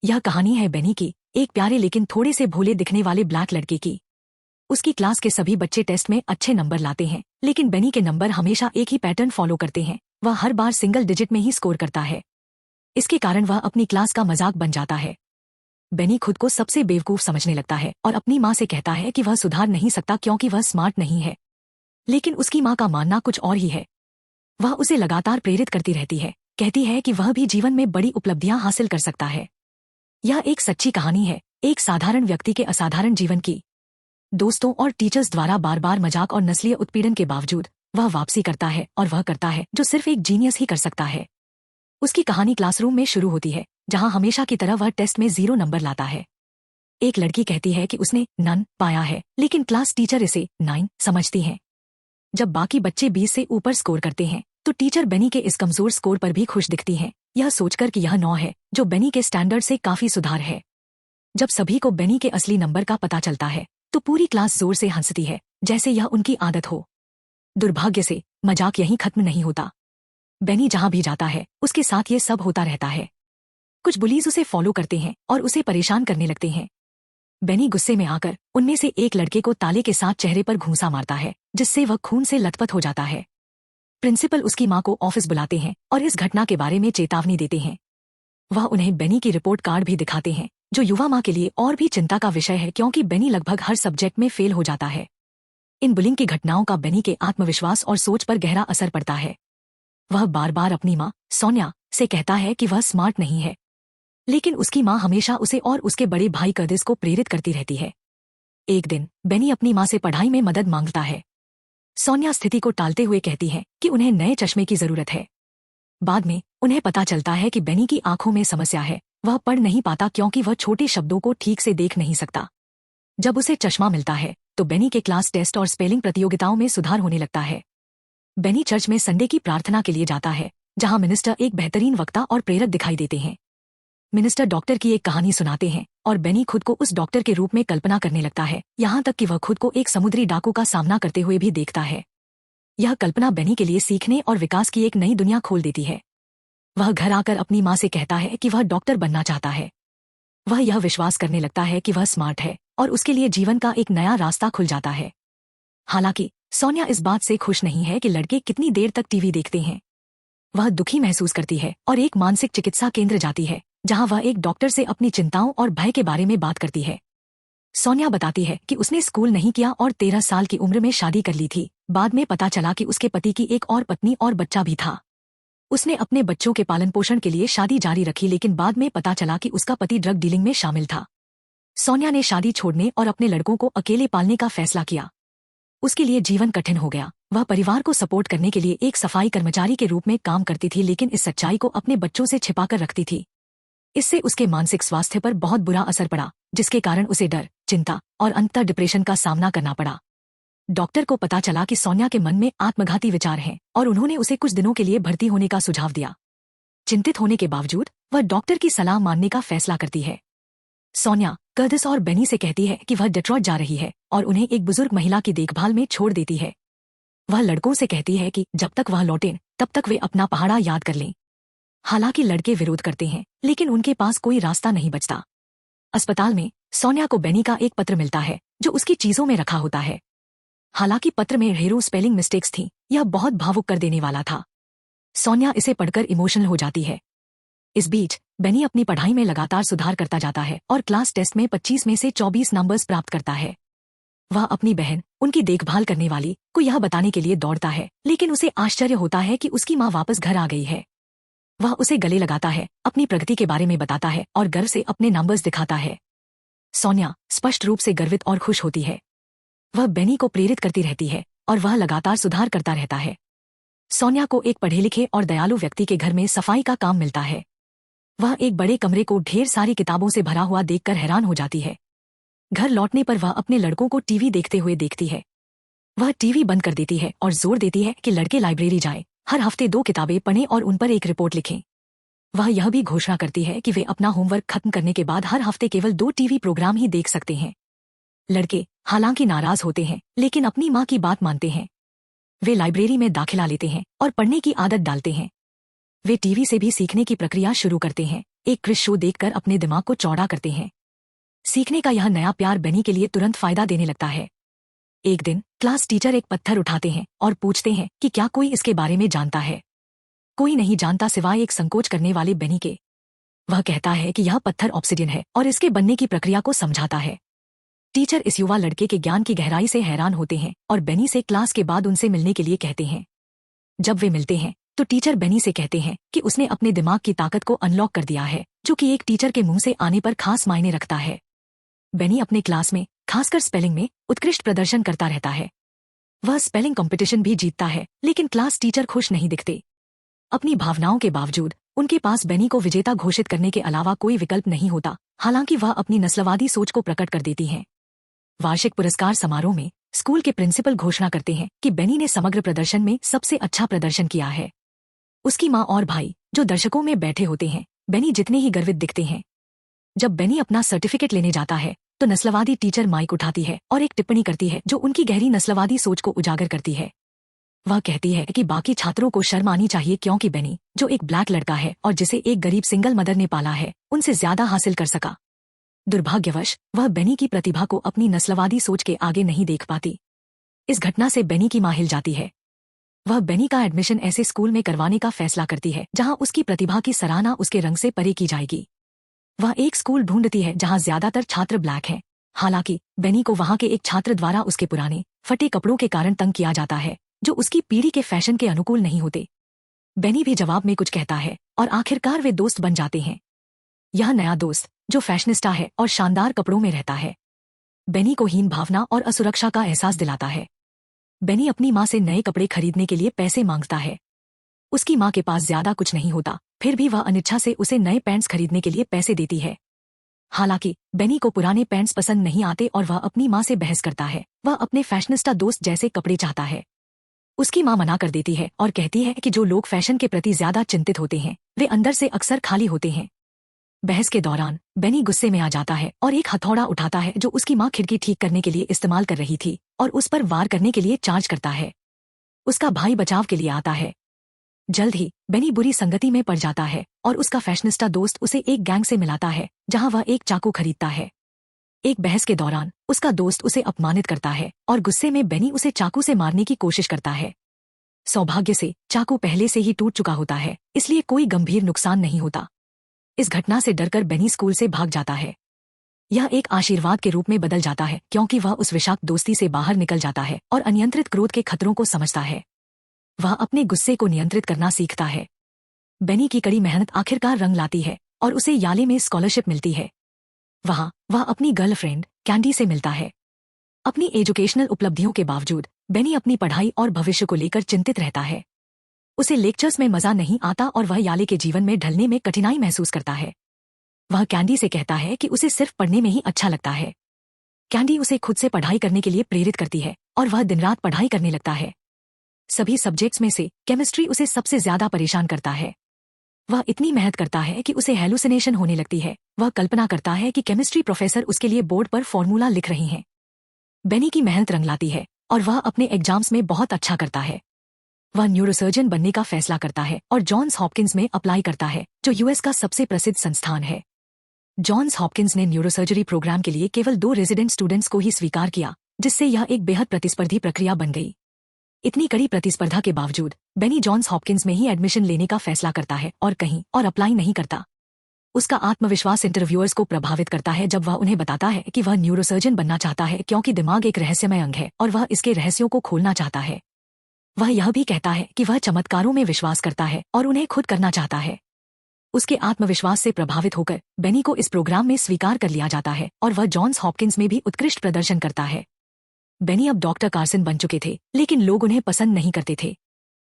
यह कहानी है बेनी की, एक प्यारे लेकिन थोड़े से भोले दिखने वाले ब्लैक लड़के की। उसकी क्लास के सभी बच्चे टेस्ट में अच्छे नंबर लाते हैं, लेकिन बेनी के नंबर हमेशा एक ही पैटर्न फॉलो करते हैं। वह हर बार सिंगल डिजिट में ही स्कोर करता है। इसके कारण वह अपनी क्लास का मजाक बन जाता है। बेनी खुद को सबसे बेवकूफ समझने लगता है और अपनी माँ से कहता है कि वह सुधार नहीं सकता क्योंकि वह स्मार्ट नहीं है। लेकिन उसकी माँ का मानना कुछ और ही है। वह उसे लगातार प्रेरित करती रहती है, कहती है कि वह भी जीवन में बड़ी उपलब्धियां हासिल कर सकता है। यह एक सच्ची कहानी है, एक साधारण व्यक्ति के असाधारण जीवन की। दोस्तों और टीचर्स द्वारा बार बार मजाक और नस्लीय उत्पीड़न के बावजूद वह वापसी करता है और वह करता है जो सिर्फ एक जीनियस ही कर सकता है। उसकी कहानी क्लासरूम में शुरू होती है, जहां हमेशा की तरह वह टेस्ट में 0 नंबर लाता है। एक लड़की कहती है कि उसने नन पाया है, लेकिन क्लास टीचर इसे 9 समझती है। जब बाकी बच्चे 20 से ऊपर स्कोर करते हैं, तो टीचर बेनी के इस कमजोर स्कोर पर भी खुश दिखती हैं, यह सोचकर कि यह 9 है, जो बेनी के स्टैंडर्ड से काफी सुधार है। जब सभी को बेनी के असली नंबर का पता चलता है, तो पूरी क्लास जोर से हंसती है, जैसे यह उनकी आदत हो। दुर्भाग्य से मजाक यहीं खत्म नहीं होता। बेनी जहां भी जाता है, उसके साथ ये सब होता रहता है। कुछ बुलीज उसे फॉलो करते हैं और उसे परेशान करने लगते हैं। बेनी गुस्से में आकर उनमें से एक लड़के को ताले के साथ चेहरे पर घूंसा मारता है, जिससे वह खून से लथपथ हो जाता है। प्रिंसिपल उसकी मां को ऑफिस बुलाते हैं और इस घटना के बारे में चेतावनी देते हैं। वह उन्हें बेनी की रिपोर्ट कार्ड भी दिखाते हैं, जो युवा मां के लिए और भी चिंता का विषय है क्योंकि बेनी लगभग हर सब्जेक्ट में फेल हो जाता है। इन बुलिंग की घटनाओं का बेनी के आत्मविश्वास और सोच पर गहरा असर पड़ता है। वह बार बार अपनी मां सोनिया से कहता है कि वह स्मार्ट नहीं है, लेकिन उसकी मां हमेशा उसे और उसके बड़े भाई कर्दिस को प्रेरित करती रहती है। एक दिन बेनी अपनी मां से पढ़ाई में मदद मांगता है। सोनिया स्थिति को टालते हुए कहती है कि उन्हें नए चश्मे की जरूरत है। बाद में उन्हें पता चलता है कि बेनी की आंखों में समस्या है, वह पढ़ नहीं पाता क्योंकि वह छोटे शब्दों को ठीक से देख नहीं सकता। जब उसे चश्मा मिलता है, तो बेनी के क्लास टेस्ट और स्पेलिंग प्रतियोगिताओं में सुधार होने लगता है। बेनी चर्च में संडे की प्रार्थना के लिए जाता है, जहां मिनिस्टर एक बेहतरीन वक्ता और प्रेरक दिखाई देते हैं। मिनिस्टर डॉक्टर की एक कहानी सुनाते हैं और बेनी खुद को उस डॉक्टर के रूप में कल्पना करने लगता है, यहाँ तक कि वह खुद को एक समुद्री डाकू का सामना करते हुए भी देखता है। यह कल्पना बेनी के लिए सीखने और विकास की एक नई दुनिया खोल देती है। वह घर आकर अपनी मां से कहता है कि वह डॉक्टर बनना चाहता है। वह यह विश्वास करने लगता है कि वह स्मार्ट है और उसके लिए जीवन का एक नया रास्ता खुल जाता है। हालांकि सोनिया इस बात से खुश नहीं है कि लड़के कितनी देर तक टीवी देखते हैं। वह दुखी महसूस करती है और एक मानसिक चिकित्सा केंद्र जाती है, जहां वह एक डॉक्टर से अपनी चिंताओं और भय के बारे में बात करती है। सोनिया बताती है कि उसने स्कूल नहीं किया और 13 साल की उम्र में शादी कर ली थी। बाद में पता चला कि उसके पति की एक और पत्नी और बच्चा भी था। उसने अपने बच्चों के पालन पोषण के लिए शादी जारी रखी, लेकिन बाद में पता चला कि उसका पति ड्रग डीलिंग में शामिल था। सोनिया ने शादी छोड़ने और अपने लड़कों को अकेले पालने का फैसला किया। उसके लिए जीवन कठिन हो गया। वह परिवार को सपोर्ट करने के लिए एक सफाई कर्मचारी के रूप में काम करती थी, लेकिन इस सच्चाई को अपने बच्चों से छिपाकर रखती थी। इससे उसके मानसिक स्वास्थ्य पर बहुत बुरा असर पड़ा, जिसके कारण उसे डर, चिंता और अंततः डिप्रेशन का सामना करना पड़ा। डॉक्टर को पता चला कि सोनिया के मन में आत्मघाती विचार हैं और उन्होंने उसे कुछ दिनों के लिए भर्ती होने का सुझाव दिया। चिंतित होने के बावजूद वह डॉक्टर की सलाह मानने का फैसला करती है। सोनिया कर्दिस और बेनी से कहती है कि वह डेट्रॉइट जा रही है और उन्हें एक बुजुर्ग महिला की देखभाल में छोड़ देती है। वह लड़कों से कहती है कि जब तक वह लौटें तब तक वे अपना पहाड़ा याद कर लें। हालांकि लड़के विरोध करते हैं, लेकिन उनके पास कोई रास्ता नहीं बचता। अस्पताल में सोनिया को बेनी का एक पत्र मिलता है, जो उसकी चीजों में रखा होता है। हालांकि पत्र में ढेरों स्पेलिंग मिस्टेक्स थी। यह बहुत भावुक कर देने वाला था। सोनिया इसे पढ़कर इमोशनल हो जाती है। इस बीच बेनी अपनी पढ़ाई में लगातार सुधार करता जाता है और क्लास टेस्ट में 25 में से 24 नंबर्स प्राप्त करता है। वह अपनी बहन, उनकी देखभाल करने वाली, को यह बताने के लिए दौड़ता है, लेकिन उसे आश्चर्य होता है कि उसकी माँ वापस घर आ गई है। वह उसे गले लगाता है, अपनी प्रगति के बारे में बताता है और गर्व से अपने नंबर्स दिखाता है। सोनिया स्पष्ट रूप से गर्वित और खुश होती है। वह बेनी को प्रेरित करती रहती है और वह लगातार सुधार करता रहता है। सोनिया को एक पढ़े लिखे और दयालु व्यक्ति के घर में सफाई का काम मिलता है। वह एक बड़े कमरे को ढेर सारी किताबों से भरा हुआ देखकर हैरान हो जाती है। घर लौटने पर वह अपने लड़कों को टीवी देखते हुए देखती है। वह टीवी बंद कर देती है और जोर देती है कि लड़के लाइब्रेरी जाएं, हर हफ्ते 2 किताबें पढ़ें और उन पर एक रिपोर्ट लिखें। वह यह भी घोषणा करती है कि वे अपना होमवर्क खत्म करने के बाद हर हफ्ते केवल 2 टीवी प्रोग्राम ही देख सकते हैं। लड़के हालांकि नाराज होते हैं, लेकिन अपनी माँ की बात मानते हैं। वे लाइब्रेरी में दाखिला लेते हैं और पढ़ने की आदत डालते हैं। वे टीवी से भी सीखने की प्रक्रिया शुरू करते हैं, एक क्विज शो देखकर अपने दिमाग को चौड़ा करते हैं। सीखने का यह नया प्यार बेनी के लिए तुरंत फायदा देने लगता है। एक दिन क्लास टीचर एक पत्थर उठाते हैं और पूछते हैं कि क्या कोई इसके बारे में जानता है। कोई नहीं जानता सिवाय एक संकोच करने वाले बेनी के। वह कहता है कि यह पत्थर ऑब्सिडियन है और इसके बनने की प्रक्रिया को समझाता है। टीचर इस युवा लड़के के ज्ञान की गहराई से हैरान होते हैं और बेनी से क्लास के बाद उनसे मिलने के लिए कहते हैं। जब वे मिलते हैं तो टीचर बेनी से कहते हैं कि उसने अपने दिमाग की ताकत को अनलॉक कर दिया है, जो कि एक टीचर के मुंह से आने पर खास मायने रखता है। बेनी अपने क्लास में खासकर स्पेलिंग में उत्कृष्ट प्रदर्शन करता रहता है। वह स्पेलिंग कंपटीशन भी जीतता है, लेकिन क्लास टीचर खुश नहीं दिखते। अपनी भावनाओं के बावजूद उनके पास बेनी को विजेता घोषित करने के अलावा कोई विकल्प नहीं होता। हालांकि वह अपनी नस्लवादी सोच को प्रकट कर देती हैं। वार्षिक पुरस्कार समारोह में स्कूल के प्रिंसिपल घोषणा करते हैं कि बेनी ने समग्र प्रदर्शन में सबसे अच्छा प्रदर्शन किया है। उसकी माँ और भाई जो दर्शकों में बैठे होते हैं, बेनी जितने ही गर्वित दिखते हैं। जब बेनी अपना सर्टिफिकेट लेने जाता है तो नस्लवादी टीचर माइक उठाती है और एक टिप्पणी करती है जो उनकी गहरी नस्लवादी सोच को उजागर करती है। वह कहती है कि बाकी छात्रों को शर्म आनी चाहिए क्योंकि बेनी, जो एक ब्लैक लड़का है और जिसे एक गरीब सिंगल मदर ने पाला है, उनसे ज्यादा हासिल कर सका। दुर्भाग्यवश वह बेनी की प्रतिभा को अपनी नस्लवादी सोच के आगे नहीं देख पाती। इस घटना से बेनी की मां हिल जाती है। वह बेनी का एडमिशन ऐसे स्कूल में करवाने का फैसला करती है जहां उसकी प्रतिभा की सराहना उसके रंग से परे की जाएगी। वह एक स्कूल ढूंढती है जहां ज्यादातर छात्र ब्लैक हैं। हालांकि बेनी को वहां के एक छात्र द्वारा उसके पुराने फटे कपड़ों के कारण तंग किया जाता है, जो उसकी पीढ़ी के फैशन के अनुकूल नहीं होते। बेनी भी जवाब में कुछ कहता है और आखिरकार वे दोस्त बन जाते हैं। यह नया दोस्त, जो फैशनिस्टा है और शानदार कपड़ों में रहता है, बेनी को हीन भावना और असुरक्षा का एहसास दिलाता है। बेनी अपनी माँ से नए कपड़े खरीदने के लिए पैसे मांगता है। उसकी माँ के पास ज्यादा कुछ नहीं होता, फिर भी वह अनिच्छा से उसे नए पैंट्स खरीदने के लिए पैसे देती है। हालांकि बेनी को पुराने पैंट्स पसंद नहीं आते और वह अपनी माँ से बहस करता है। वह अपने फैशनिस्टा दोस्त जैसे कपड़े चाहता है। उसकी माँ मना कर देती है और कहती है कि जो लोग फैशन के प्रति ज्यादा चिंतित होते हैं, वे अंदर से अक्सर खाली होते हैं। बहस के दौरान बेनी गुस्से में आ जाता है और एक हथौड़ा उठाता है जो उसकी माँ खिड़की ठीक करने के लिए इस्तेमाल कर रही थी और उस पर वार करने के लिए चार्ज करता है। उसका भाई बचाव के लिए आता है। जल्द ही बेनी बुरी संगति में पड़ जाता है और उसका फैशनिस्टा दोस्त उसे एक गैंग से मिलाता है जहां वह एक चाकू खरीदता है। एक बहस के दौरान उसका दोस्त उसे अपमानित करता है और गुस्से में बेनी उसे चाकू से मारने की कोशिश करता है। सौभाग्य से चाकू पहले से ही टूट चुका होता है, इसलिए कोई गंभीर नुकसान नहीं होता। इस घटना से डरकर बेनी स्कूल से भाग जाता है। यह एक आशीर्वाद के रूप में बदल जाता है क्योंकि वह उस विषाक्त दोस्ती से बाहर निकल जाता है और अनियंत्रित क्रोध के खतरों को समझता है। वह अपने गुस्से को नियंत्रित करना सीखता है। बेनी की कड़ी मेहनत आखिरकार रंग लाती है और उसे याले में स्कॉलरशिप मिलती है। वहां वह अपनी गर्लफ्रेंड कैंडी से मिलता है। अपनी एजुकेशनल उपलब्धियों के बावजूद बेनी अपनी पढ़ाई और भविष्य को लेकर चिंतित रहता है। उसे लेक्चर्स में मजा नहीं आता और वह याले के जीवन में ढलने में कठिनाई महसूस करता है। वह कैंडी से कहता है कि उसे सिर्फ पढ़ने में ही अच्छा लगता है। कैंडी उसे खुद से पढ़ाई करने के लिए प्रेरित करती है और वह दिन रात पढ़ाई करने लगता है। सभी सब्जेक्ट्स में से केमिस्ट्री उसे सबसे ज्यादा परेशान करता है। वह इतनी मेहनत करता है कि उसे हेलुसिनेशन होने लगती है। वह कल्पना करता है कि केमिस्ट्री प्रोफेसर उसके लिए बोर्ड पर फॉर्मूला लिख रही हैं। बेनी की मेहनत रंग लाती है और वह अपने एग्जाम्स में बहुत अच्छा करता है। वह न्यूरोसर्जन बनने का फैसला करता है और जॉन्स हॉपकिंस में अप्लाई करता है, जो यूएस का सबसे प्रसिद्ध संस्थान है। जॉन्स हॉपकिंस ने न्यूरोसर्जरी प्रोग्राम के लिए केवल 2 रेजिडेंट स्टूडेंट्स को ही स्वीकार किया, जिससे यह एक बेहद प्रतिस्पर्धी प्रक्रिया बन गई। इतनी कड़ी प्रतिस्पर्धा के बावजूद बेनी जॉन्स हॉपकिंस में ही एडमिशन लेने का फैसला करता है और कहीं और अप्लाई नहीं करता। उसका आत्मविश्वास इंटरव्यूअर्स को प्रभावित करता है जब वह उन्हें बताता है कि वह न्यूरोसर्जन बनना चाहता है क्योंकि दिमाग एक रहस्यमय अंग है और वह इसके रहस्यों को खोलना चाहता है। वह यह भी कहता है कि वह चमत्कारों में विश्वास करता है और उन्हें खुद करना चाहता है। उसके आत्मविश्वास से प्रभावित होकर बेनी को इस प्रोग्राम में स्वीकार कर लिया जाता है और वह जॉन्स हॉपकिंस में भी उत्कृष्ट प्रदर्शन करता है। बेनी अब डॉक्टर कार्सन बन चुके थे, लेकिन लोग उन्हें पसंद नहीं करते थे।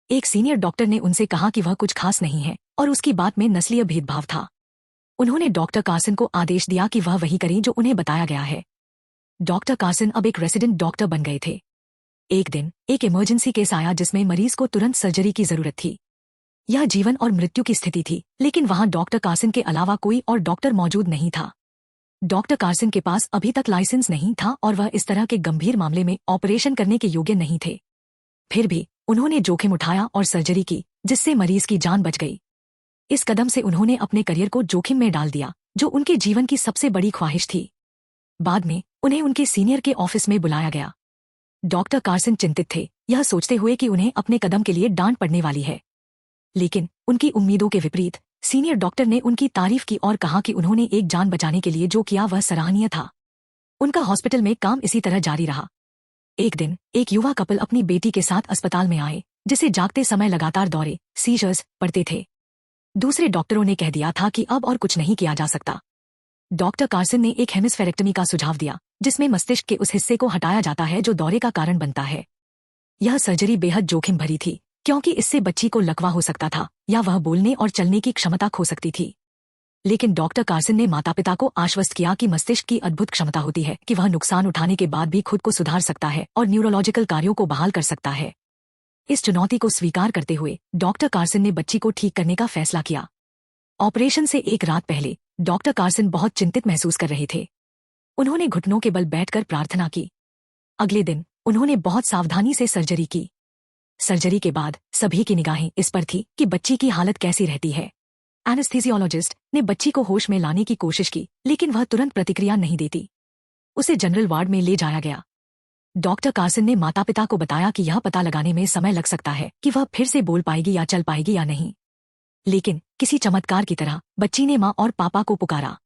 एक सीनियर डॉक्टर ने उनसे कहा कि वह कुछ खास नहीं है और उसकी बात में नस्लीय भेदभाव था। उन्होंने डॉक्टर कार्सन को आदेश दिया कि वह वही करें जो उन्हें बताया गया है। डॉक्टर कार्सन अब एक रेसिडेंट डॉक्टर बन गए थे। एक दिन एक इमरजेंसी केस आया जिसमें मरीज को तुरंत सर्जरी की जरूरत थी। यह जीवन और मृत्यु की स्थिति थी, लेकिन वहां डॉक्टर कार्सन के अलावा कोई और डॉक्टर मौजूद नहीं था। डॉक्टर कार्सन के पास अभी तक लाइसेंस नहीं था और वह इस तरह के गंभीर मामले में ऑपरेशन करने के योग्य नहीं थे। फिर भी उन्होंने जोखिम उठाया और सर्जरी की, जिससे मरीज की जान बच गई। इस कदम से उन्होंने अपने करियर को जोखिम में डाल दिया, जो उनके जीवन की सबसे बड़ी ख्वाहिश थी। बाद में उन्हें उनके सीनियर के ऑफिस में बुलाया गया। डॉक्टर कार्सन चिंतित थे, यह सोचते हुए कि उन्हें अपने कदम के लिए डांट पड़ने वाली है। लेकिन उनकी उम्मीदों के विपरीत सीनियर डॉक्टर ने उनकी तारीफ की और कहा कि उन्होंने एक जान बचाने के लिए जो किया वह सराहनीय था। उनका हॉस्पिटल में काम इसी तरह जारी रहा। एक दिन एक युवा कपल अपनी बेटी के साथ अस्पताल में आए, जिसे जागते समय लगातार दौरे सीजर्स पड़ते थे। दूसरे डॉक्टरों ने कह दिया था कि अब और कुछ नहीं किया जा सकता। डॉक्टर कार्सन ने एक हेमिस्फेरेक्टमी का सुझाव दिया, जिसमें मस्तिष्क के उस हिस्से को हटाया जाता है जो दौरे का कारण बनता है। यह सर्जरी बेहद जोखिम भरी थी, क्योंकि इससे बच्ची को लकवा हो सकता था या वह बोलने और चलने की क्षमता खो सकती थी। लेकिन डॉक्टर कार्सन ने माता पिता को आश्वस्त किया कि मस्तिष्क की अद्भुत क्षमता होती है कि वह नुकसान उठाने के बाद भी खुद को सुधार सकता है और न्यूरोलॉजिकल कार्यों को बहाल कर सकता है। इस चुनौती को स्वीकार करते हुए डॉक्टर कार्सन ने बच्ची को ठीक करने का फैसला किया। ऑपरेशन से एक रात पहले डॉक्टर कार्सन बहुत चिंतित महसूस कर रहे थे। उन्होंने घुटनों के बल बैठकर प्रार्थना की। अगले दिन उन्होंने बहुत सावधानी से सर्जरी की। सर्जरी के बाद सभी की निगाहें इस पर थी कि बच्ची की हालत कैसी रहती है। एनेस्थीसियोलॉजिस्ट ने बच्ची को होश में लाने की कोशिश की, लेकिन वह तुरंत प्रतिक्रिया नहीं देती। उसे जनरल वार्ड में ले जाया गया। डॉक्टर कार्सन ने माता पिता को बताया कि यह पता लगाने में समय लग सकता है कि वह फिर से बोल पाएगी या चल पाएगी या नहीं। लेकिन किसी चमत्कार की तरह बच्ची ने माँ और पापा को पुकारा।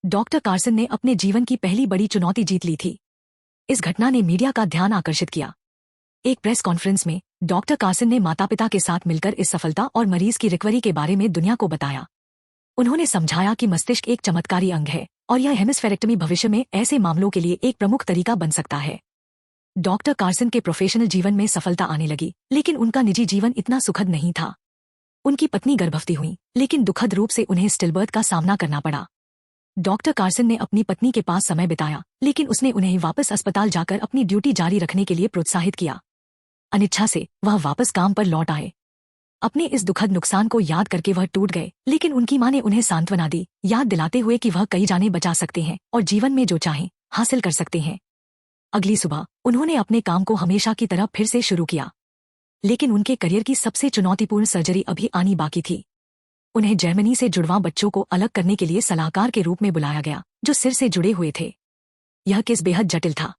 डॉक्टर कार्सन ने अपने जीवन की पहली बड़ी चुनौती जीत ली थी। इस घटना ने मीडिया का ध्यान आकर्षित किया। एक प्रेस कॉन्फ्रेंस में डॉक्टर कार्सन ने माता पिता के साथ मिलकर इस सफलता और मरीज की रिकवरी के बारे में दुनिया को बताया। उन्होंने समझाया कि मस्तिष्क एक चमत्कारी अंग है और यह हेमिस्फेरेक्टमी भविष्य में ऐसे मामलों के लिए एक प्रमुख तरीका बन सकता है। डॉक्टर कार्सन के प्रोफेशनल जीवन में सफलता आने लगी, लेकिन उनका निजी जीवन इतना सुखद नहीं था। उनकी पत्नी गर्भवती हुई, लेकिन दुखद रूप से उन्हें स्टिलबर्थ का सामना करना पड़ा। डॉक्टर कार्सन ने अपनी पत्नी के पास समय बिताया, लेकिन उसने उन्हें वापस अस्पताल जाकर अपनी ड्यूटी जारी रखने के लिए प्रोत्साहित किया। अनिच्छा से वह वापस काम पर लौट आए। अपने इस दुखद नुकसान को याद करके वह टूट गए, लेकिन उनकी मां ने उन्हें सांत्वना दी, याद दिलाते हुए कि वह कई जानें बचा सकते हैं और जीवन में जो चाहें हासिल कर सकते हैं। अगली सुबह उन्होंने अपने काम को हमेशा की तरह फिर से शुरू किया, लेकिन उनके करियर की सबसे चुनौतीपूर्ण सर्जरी अभी आनी बाकी थी। उन्हें जर्मनी से जुड़वां बच्चों को अलग करने के लिए सलाहकार के रूप में बुलाया गया, जो सिर से जुड़े हुए थे। यह केस बेहद जटिल था।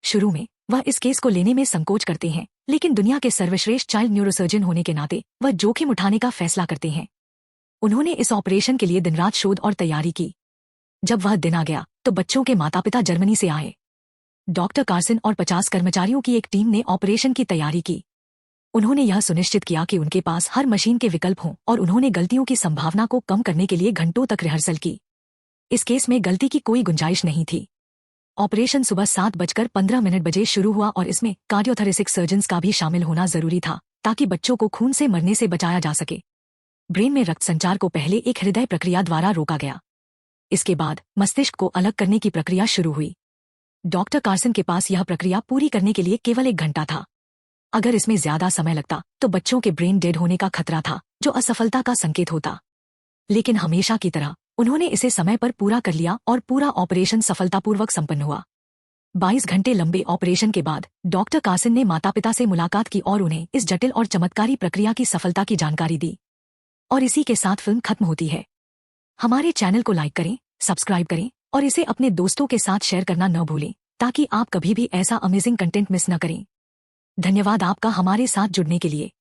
शुरू में वह इस केस को लेने में संकोच करते हैं, लेकिन दुनिया के सर्वश्रेष्ठ चाइल्ड न्यूरोसर्जन होने के नाते वह जोखिम उठाने का फैसला करते हैं। उन्होंने इस ऑपरेशन के लिए दिन रात शोध और तैयारी की। जब वह दिन आ गया तो बच्चों के माता पिता जर्मनी से आए। डॉक्टर कार्सन और 50 कर्मचारियों की एक टीम ने ऑपरेशन की तैयारी की। उन्होंने यह सुनिश्चित किया कि उनके पास हर मशीन के विकल्प हों और उन्होंने गलतियों की संभावना को कम करने के लिए घंटों तक रिहर्सल की। इस केस में गलती की कोई गुंजाइश नहीं थी। ऑपरेशन सुबह 7:15 बजे शुरू हुआ और इसमें कार्डियोथोरेसिक सर्जन्स का भी शामिल होना जरूरी था, ताकि बच्चों को खून से मरने से बचाया जा सके। ब्रेन में रक्त संचार को पहले एक हृदय प्रक्रिया द्वारा रोका गया। इसके बाद मस्तिष्क को अलग करने की प्रक्रिया शुरू हुई। डॉक्टर कार्सन के पास यह प्रक्रिया पूरी करने के लिए केवल 1 घंटा था। अगर इसमें ज्यादा समय लगता तो बच्चों के ब्रेन डेड होने का खतरा था, जो असफलता का संकेत होता। लेकिन हमेशा की तरह उन्होंने इसे समय पर पूरा कर लिया और पूरा ऑपरेशन सफलतापूर्वक संपन्न हुआ। 22 घंटे लंबे ऑपरेशन के बाद डॉक्टर कार्सन ने माता पिता से मुलाकात की और उन्हें इस जटिल और चमत्कारी प्रक्रिया की सफलता की जानकारी दी। और इसी के साथ फिल्म खत्म होती है। हमारे चैनल को लाइक करें, सब्सक्राइब करें और इसे अपने दोस्तों के साथ शेयर करना न भूलें, ताकि आप कभी भी ऐसा अमेजिंग कंटेंट मिस न करें। धन्यवाद आपका हमारे साथ जुड़ने के लिए।